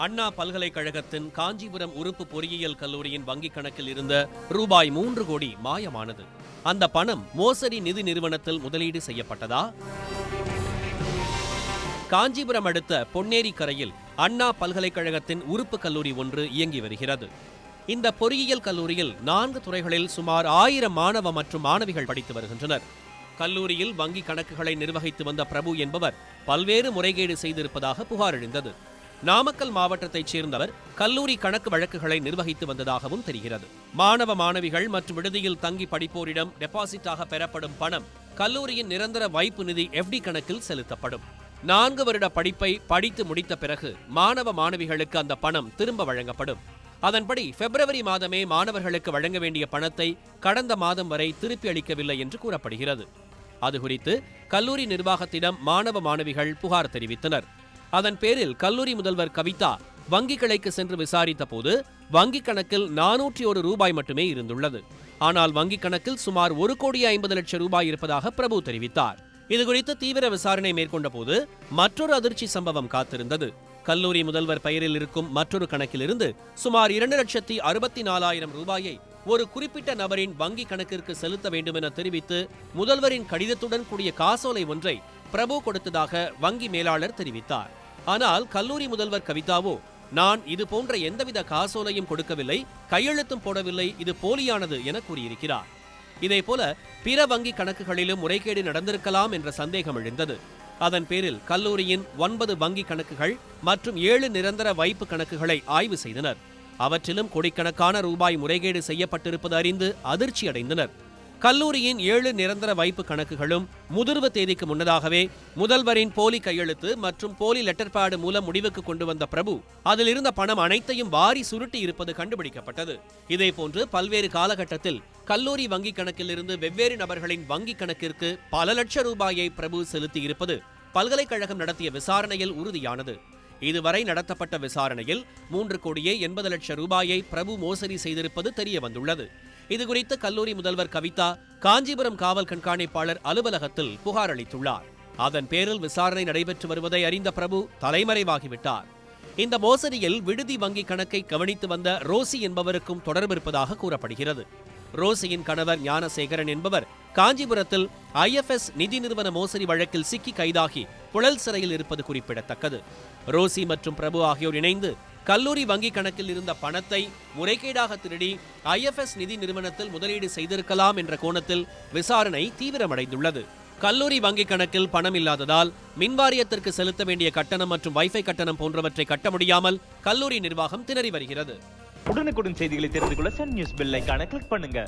அண்ணா பல்கலைக்கழகத்தின் காஞ்சிபுரம் உறுப்பு பொறியியல் கல்லூரியின் வங்கிக் கணக்கில் இருந்த ரூபாய் 3 கோடி மாயமானது. அந்த பணம் மோசடி நிதி நிறுவனத்தில் முதலீடு செய்யப்பட்டதா? காஞ்சிபுரம் அடுத்த பொன்னேரி கரையில் அண்ணா பல்கலைக்கழகத்தின் உறுப்பு கல்லூரி ஒன்று இயங்கி வருகிறது. இந்த பொறியியல் கல்லூரியில் 4 துறைகளில் சுமார் 1000 மாணவ மற்றும் மாணவிகள் படித்து வருகின்றனர். கல்லூரியில் வங்கி கணக்குகளை நிர்வகித்து வந்த பிரபு என்பவர் பல்வேறு முறைகேடு செய்திருப்பதாக புகார் எழுந்தது. நாமக்கல் மாவட்டத்தைச் சேர்ந்தவர் கல்லூரி கணக்கு வழக்குகளை நிர்வகித்து வந்ததாகவும் தெரிகிறது. மாணவ மாணவிகள் மற்றும் விடுதியில் தங்கி படிப்போரிடம் டெபாசிட்டாக பெறப்படும் பணம் கல்லூரியின் நிரந்தர வைப்பு நிதி FD கணக்கில் செலுத்தப்படும். 4 வருட படிப்பை படித்து முடித்த பிறகு மாணவ மாணவிகளுக்கு அந்த பணம் திரும்ப வழங்கப்படும். அதன்படி பிப்ரவரி மாதமே மாணவர்களுக்கு வழங்க வேண்டிய பணத்தை கடந்த மாதம் வரை திருப்பி அளிக்கவில்லை என்று கூறப்படுகிறது. அதுகுறித்து கல்லூரி நிர்வாகத்திடம் மாணவ மாணவிகள் புகார் தெரிவித்தனர். அதன் பேரில் கல்லூரி முதல்வர் கவிதா வங்கி கிளைக்கு சென்று விசாரித்த போது வங்கிக் கணக்கில் 401 ரூபாய் மட்டுமே இருந்துள்ளது. ஆனால் வங்கிக் கணக்கில் சுமார் 1,50,00,000 ரூபாய் இருப்பதாக பிரபு தெரிவித்தார். இதுகுறித்து தீவிர விசாரணை மேற்கொண்ட போது மற்றொரு அதிர்ச்சி சம்பவம் காத்திருந்தது. கல்லூரி முதல்வர் பெயரில் இருக்கும் மற்றொரு கணக்கிலிருந்து சுமார் 2,64,000 ரூபாயை ஒரு குறிப்பிட்ட நபரின் வங்கி கணக்கிற்கு செலுத்த வேண்டும் என தெரிவித்து முதல்வரின் கடிதத்துடன் கூடிய காசோலை ஒன்றை பிரபு கொடுத்ததாக வங்கி மேலாளர் தெரிவித்தார். ஆனால் கல்லூரி முதல்வர் கவிதாவோ, நான் இது போன்ற எந்தவித காசோலையும் கொடுக்கவில்லை, கையெழுத்தும் போடவில்லை, இது போலியானது என கூறியிருக்கிறார். இதேபோல பிற வங்கி கணக்குகளிலும் முறைகேடு நடந்திருக்கலாம் என்ற சந்தேகம் எழுந்தது. அதன் பேரில் கல்லூரியின் 9 வங்கி கணக்குகள் மற்றும் 7 நிரந்தர வைப்பு கணக்குகளை ஆய்வு செய்தனர். அவற்றிலும் கோடிக்கணக்கான ரூபாய் முறைகேடு செய்யப்பட்டிருப்பது அறிந்து அதிர்ச்சி அடைந்தனர். கல்லூரியின் 7 நிரந்தர வைப்பு கணக்குகளும் முதிர்வு தேதிக்கு முன்னதாகவே முதல்வரின் போலி கையெழுத்து மற்றும் போலி லெட்டர் பேடு மூலம் முடிவுக்கு கொண்டு வந்த பிரபு அதில் இருந்த பணம் அனைத்தையும் வாரி சுருட்டி இருப்பது கண்டுபிடிக்கப்பட்டது. இதேபோன்று பல்வேறு காலகட்டத்தில் கல்லூரி வங்கிக் கணக்கில் இருந்து வெவ்வேறு நபர்களின் வங்கிக் கணக்கிற்கு பல லட்சம் ரூபாயை பிரபு செலுத்தி இருப்பது பல்கலைக்கழகம் நடத்திய விசாரணையில் உறுதியானது. இதுவரை நடத்தப்பட்ட விசாரணையில் 3,80,00,000 ரூபாயை பிரபு மோசடி செய்திருப்பது தெரிய வந்துள்ளது. இதுகுறித்து கல்லூரி முதல்வர் கவிதா காஞ்சிபுரம் காவல் கண்காணிப்பாளர் அலுவலகத்தில் புகார் அளித்துள்ளார். அதன் பேரில் விசாரணை நடைபெற்று வருவதை அறிந்த பிரபு தலைமறைவாகிவிட்டார். இந்த மோசடியில் விடுதி வங்கி கணக்கை கவனித்து வந்த ரோசி என்பவருக்கும் தொடர்பு இருப்பதாக கூறப்படுகிறது. ரோசியின் கணவர் ஞானசேகரன் என்பவர் காஞ்சிபுரத்தில் IFS நிதி நிறுவன மோசடி வழக்கில் சிக்கி கைதாகி புழல் சிறையில் இருப்பது குறிப்பிடத்தக்கது. ரோசி மற்றும் பிரபு ஆகியோர் இணைந்து கல்லூரி வங்கி கணக்கில் இருந்த பணத்தை முறைகேடாக திருடி IFS நிதி நிறுவனத்தில் முதலீடு செய்திருக்கலாம் என்ற கோணத்தில் விசாரணை தீவிரமடைந்துள்ளது. கல்லூரி வங்கி கணக்கில் பணம் இல்லாததால் மின்வாரியத்திற்கு செலுத்த வேண்டிய கட்டணம் மற்றும் வைஃபை கட்டணம் போன்றவற்றை கட்ட முடியாமல் கல்லூரி நிர்வாகம் திணறி வருகிறது. உடனுக்குடன் செய்திகளை தெரிந்து கொள்ள சன் நியூஸ் பெல் ஐகானை கிளிக் பண்ணுங்க.